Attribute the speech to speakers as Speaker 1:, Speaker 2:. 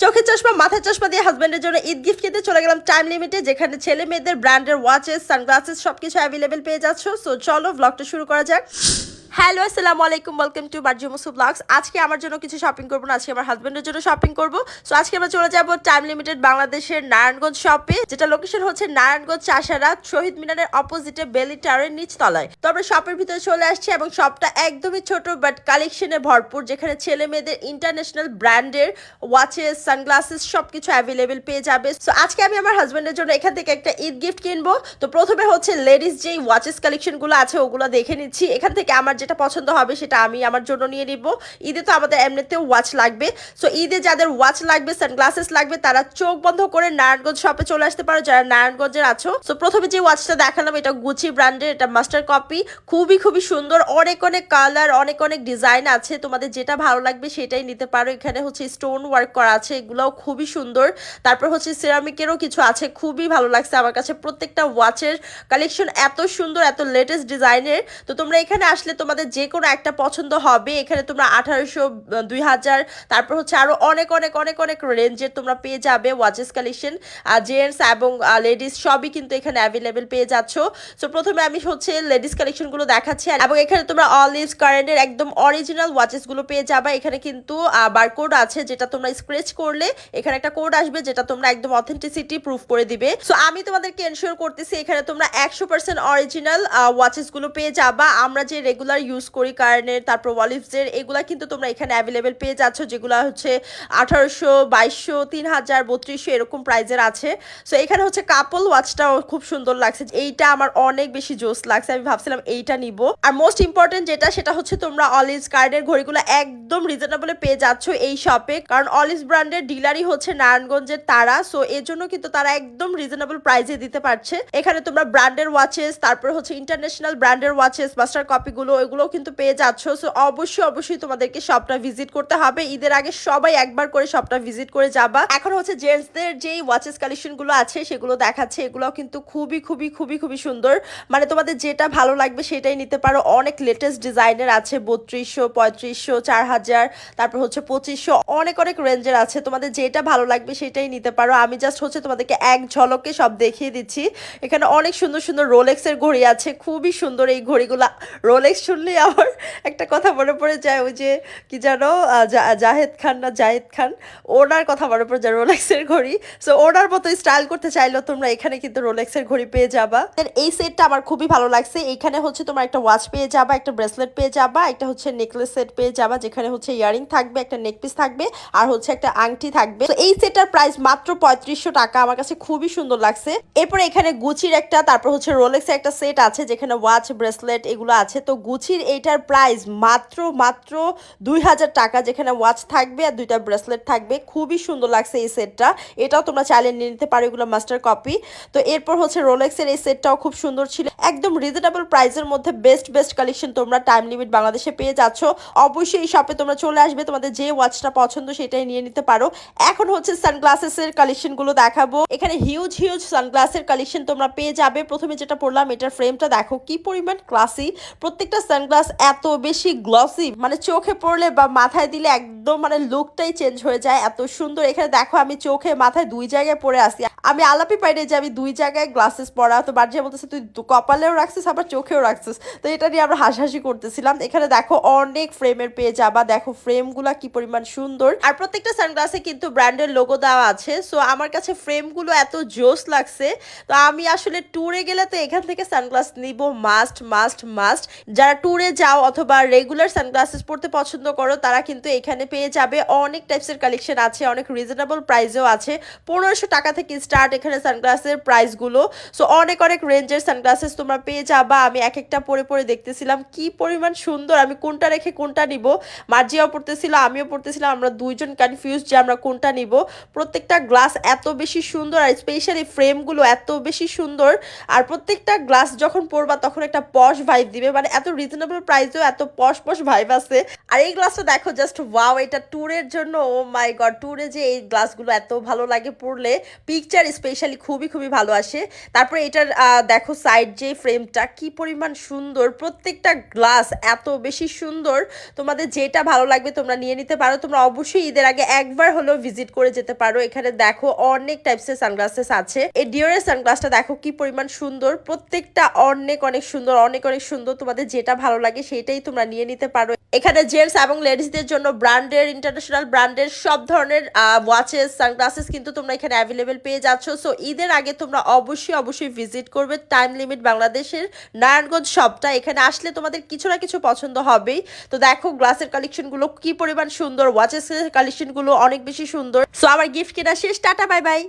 Speaker 1: চোখের চশমা মাথায় চশমা দিয়ে হাজবেন্ডের জন্য ঈদ গিফট কিনতে চলে গেলাম টাইম লিমিটে, যেখানে ছেলে মেয়েদের ব্র্যান্ডের ওয়াচেস, সানগ্লাসেস সবকিছু অ্যাভেলেবেল পেয়ে যাচ্ছ। সো চলো ব্লগটা শুরু করা যাক। হ্যালো, আসসালামু আলাইকুম, ওয়েলকাম টু MarzuMusu Vlogz। আজকে আমার জন্য কিছু শপিং করবো না, আজকে আমার হাজবেন্ডের জন্য শপিং করবো। সো আজকে আমরা চলে যাবো টাইম লিমিটেড বাংলাদেশের নারায়ণগঞ্জ শপে, যেটা লোকেশন হচ্ছে নারায়ণগঞ্জ চাষারা শহীদ মিনারের অপোজিটে বেলি টাওয়ারের নিচতলায়। তো আমরা শপের ভিতরে চলে আসছি এবং শপটা একদমই ছোট বাট কালেকশনে ভরপুর, যেখানে ছেলে মেয়েদের ইন্টারন্যাশনাল ব্র্যান্ডের ওয়াচেস, সানগ্লাসেস সবকিছু অ্যাভেলেবেল পেয়ে যাবে। সো আজকে আমি আমার হাজবেন্ডের জন্য এখান থেকে একটা ঈদ গিফট কিনবো। তো প্রথমে হচ্ছে লেডিস যেই ওয়াচেস কালেকশনগুলো আছে ওগুলো দেখে নিচ্ছি। এখান থেকে আমার যেটা পছন্দ হবে সেটা আমি আমার জন্য নিয়ে নিব। ঈদে তো আমাদের এমনিতেও ওয়াচ লাগবে। সো ঈদে যাদের ওয়াচ লাগবে, সানগ্লাসেস লাগবে, তারা চোখ বন্ধ করে নারায়ণগঞ্জ শপে চলে আসতে পারো, যারা নারায়ণগঞ্জের আছো। সো প্রথমে যে ওয়াচটা দেখালাম এটা গুচি ব্র্যান্ডের, এটা মাস্টার কপি, খুবই সুন্দর, অনেক কালার, অনেক ডিজাইন আছে। তোমাদের যেটা ভালো লাগবে সেটাই নিতে পারো। এখানে হচ্ছে স্টোন ওয়ার্ক করা আছে, এগুলোও খুবই সুন্দর। তারপর হচ্ছে সিরামিকেরও কিছু আছে, খুবই ভালো লাগছে আমার কাছে। প্রত্যেকটা ওয়াচের কালেকশন এত সুন্দর, এত লেটেস্ট ডিজাইনের। তো তোমরা এখানে আসলে তোমাদের যে কোনো একটা পছন্দ হবে। এখানে তোমরা 1800, 2000, তারপর হচ্ছে আরো অনেক রেঞ্জের তোমরা পেয়ে যাবে ওয়াচেস কালেকশন। জেন্টস এবং লেডিস সবই কিন্তু এখানে অ্যাভেলেবেল পেয়ে যাচ্ছ। সো প্রথমে আমি হচ্ছে লেডিস কালেকশনগুলো দেখাচ্ছি, এবং এখানে তোমরা অলওয়েজ কারেন্টের একদম অরিজিনাল ওয়াচেসগুলো পেয়ে যাবে। এখানে কিন্তু বারকোড আছে, যেটা তোমরা স্ক্র্যাচ করলে এখানে একটা কোড আসবে, যেটা তোমরা একদম অথেন্টিসিটি প্রুফ করে দিবে। সো আমি তোমাদেরকে এনশিওর করতেছি এখানে তোমরা 100% অরিজিনাল ওয়াচেসগুলো পেয়ে যাবা। আমরা যে রেগুলার ইউজ করি কারেন্টের, তারপর ওয়ালিভসের, এগুলা কিন্তু তোমরা এখানে অ্যাভেলেবেল পেয়ে যাচ্ছ, যেগুলো হচ্ছে 1800, 2200, 3000, 3200 এরকম প্রাইজের আছে। সো এখানে হচ্ছে কাপল ওয়াচটাও খুব সুন্দর লাগছে, এইটা আমার অনেক বেশি জোস লাগছে, আমি ভাবছিলাম এইটা নিব। আর মোস্ট ইম্পর্টেন্ট যেটা, সেটা হচ্ছে তোমরা অলিভস কার্ডের ঘড়িগুলো একদম রিজনেবলে পেয়ে যাচ্ছ এই শপে, কারণ অলিভস ব্র্যান্ডের ডিলারই হচ্ছে নারায়ণগঞ্জের তারা। সো এর জন্য কিন্তু তারা একদম রিজনেবল প্রাইসে দিতে পারছে। এখানে তোমরা ব্র্যান্ডের ওয়াচেস, তারপর হচ্ছে ইন্টারন্যাশনাল ব্র্যান্ডের ওয়াচেস, মাস্টার কপিগুলো, এগুলোও কিন্তু পেয়ে যাচ্ছ। সো অবশ্যই তোমাদেরকে শপটা ভিজিট করতে হবে। ঈদের আগে সবাই একবার করে শপটা ভিজিট করে যাবা। এখন হচ্ছে জেন্টসদের যেই ওয়াচেস কালেকশন গুলো আছে সেগুলো দেখাচ্ছে, এগুলো কিন্তু খুবই সুন্দর। মানে তোমাদের যেটা ভালো লাগবে সেটাই নিতে পারো। অনেক লেটেস্ট ডিজাইনের আছে, 3200, 3500, 4000, তারপর হচ্ছে 2500, অনেক রেঞ্জের আছে। তোমাদের যেটা ভালো লাগবে সেটাই নিতে পারো। আমি জাস্ট হচ্ছে তোমাদেরকে এক ঝলকে সব দেখিয়ে দিচ্ছি। এখানে অনেক সুন্দর রোলেক্সের ঘড়ি আছে, খুবই সুন্দর এই ঘড়িগুলা। রোলেক্স শুনলেই আমার একটা কথা মনে পড়ে যায়, ওই যে কি জানো, জাহেদ খান, ওনার কথা মনে পড়ে যায়, রোলেক্সের ঘড়ি। সো ওনার মতো স্টাইল করতে চাইলেও তোমরা এখানে কিন্তু রোলেক্সের ঘড়ি পেয়ে যাবা। এই সেটটা আমার খুবই ভালো লাগছে। এইখানে হচ্ছে তোমার একটা ওয়াচ পেয়ে যাবা, একটা ব্রেসলেট পেয়ে যাবা, একটা হচ্ছে নেকলেস সেট পেয়ে যাবা, যেখানে হচ্ছে ইয়ারিং থাকবে, একটা নেকপিস থাকবে, আর হচ্ছে একটা আংটি থাকবে। তো এই সেটটার প্রাইস মাত্র 3500 টাকা, আমার কাছে খুবই সুন্দর লাগছে। এরপরে এখানে গুচির একটা, তারপর হচ্ছে রোলেক্সের একটা সেট আছে, যেখানে ওয়াচ, ব্রেসলেট এগুলো আছে। তো গুচির এইটার প্রাইস মাত্র 2000 টাকা, যেখানে ওয়াচ থাকবে আর দুইটা ব্রেসলেট থাকবে। খুবই সুন্দর লাগছে এই সেটটা, এটাও তোমরা চাইলে নিয়ে নিতে পারো, এগুলো মাস্টার কপি। তো এরপর হচ্ছে রোলেক্সের এই সেটটাও খুব সুন্দর ছিল, একদম রিজনেবল প্রাইসের মধ্যে বেস্ট কালেকশন তোমরা টাইম লিমিট বাংলাদেশে পেয়ে যাচ্ছ। অবশ্যই এই শপে তোমরা চলে আসবে, তোমাদের যে ওয়াচটা পছন্দ সেটাই নিয়ে নিতে পারো। এখন হচ্ছে সানগ্লাসেসের কালেকশন গুলো দেখাবো। এখানে হিউজ সানগ্লাসের কালেকশন তোমরা পেয়ে যাবে। প্রথমে যেটা পড়লাম, এটার ফ্রেমটা দেখো কি পরিমাণ ক্লাসি। প্রত্যেকটা সানগ্লাস এত বেশি গ্লসি, মানে চোখে পড়লে বা মাথায় দিলে একদম মানে লুকটাই চেঞ্জ হয়ে যায়, এত সুন্দর। এখানে দেখো আমি চোখে মাথায় দুই জায়গায় পরে আসি, আমি আলাপি পাইনি যে আমি দুই জায়গায় গ্লাসেস পরা। তো বার্জিয়া বলতেছে তুই কপালেও রাখছিস আবার চোখেও রাখছিস। তো এটা নিয়ে আমরা হাসাহাসি করতেছিলাম। এখানে দেখো অনেক ফ্রেমের পেয়ে যাবা, দেখো ফ্রেমগুলা কি পরিমাণ সুন্দর। আর প্রত্যেকটা সানগ্লাসে কিন্তু ব্র্যান্ডের লোগো দেওয়া আছে। সো আমার কাছে ফ্রেমগুলো এত জোস লাগছে। তো আমি আসলে ট্যুরে গেলে তো এখান থেকে সানগ্লাস নিব, মাস্ট। যারা ট্যুরে যাও অথবা রেগুলার সানগ্লাসেস পড়তে পছন্দ করো, তারা কিন্তু এখানে পেয়ে যাবে। অনেক টাইপসের কালেকশন আছে, অনেক রিজনেবল প্রাইসেও আছে। 1500 টাকা থেকে স্টার্ট এখানে সানগ্লাসের প্রাইসগুলো। সো অনেক রেঞ্জের সানগ্লাসেস তোমরা পেয়ে যাবা। আমি এক একটা পরে দেখতেছিলাম কি পরিমাণ সুন্দর, আমি কোনটা রেখে কোনটা নিব। মার্জিয়াও পড়তেছিল, আমিও পড়তেছিলাম, আমরা দুইজন কনফিউজ যে আমরা কোনটা নিব। প্রত্যেকটা গ্লাস এত বেশি সুন্দর, আর স্পেশালি ফ্রেমগুলো এত বেশি সুন্দর। আর প্রত্যেকটা গ্লাস যখন পরবা তখন একটা পশ ভাইব দিবে, মানে এত রিজনেবল প্রাইসেও এত পশ পশ ভাইব আছে। আর এই গ্লাসটা দেখো জাস্ট ওয়াও, এটা ট্যুরের জন্য, ও মাই গড, ট্যুরে যে এই গ্লাসগুলো এত ভালো লাগে পড়লে, পিকচার স্পেশালি খুবই খুবই ভালো আসে। তারপরে এটার দেখো সাইড যে ফ্রেমটা কি পরিমাণ সুন্দর, প্রত্যেকটা গ্লাস এত বেশি সুন্দর। তোমাদের যেটা ভালো লাগবে তোমরা নিয়ে নিতে পারো। তোমরা অবশ্যই ঈদের আগে একবার হলেও ভিজিট করে যেতে পারো। এখানে দেখো অনেক টাইপসের সানগ্লাসেস আছে। এই ডিওরের সানগ্লাসটা দেখো কি পরিমাণ সুন্দর, প্রত্যেকটা অনেক অনেক সুন্দর, অনেক অনেক সুন্দর। তোমাদের যেটা ভালো লাগে সেটাই তোমরা নিয়ে নিতে পারো। এখানে জেন্টস এবং লেডিসদের জন্য ব্র্যান্ডের, ইন্টারন্যাশনাল ব্র্যান্ডের সব ধরনের ওয়াচেস, সানগ্লাসেস কিন্তু তোমরা এখানে অ্যাভেলেবেল পেয়ে যাচ্ছ। সো ঈদের আগে তোমরা অবশ্যই অবশ্যই ভিজিট করবে টাইম লিমিট বাংলাদেশের নারায়ণগঞ্জ শপটা। এখানে আসলে তোমাদের কিছু না কিছু পছন্দ হবেই। তো দেখো গ্লাসের কালেকশনগুলো কি পরিমাণ সুন্দর, ওয়াচেসের কালেকশনগুলো অনেক বেশি সুন্দর। সো আমার গিফট কেনা শেষ, টাটা বাই বাই।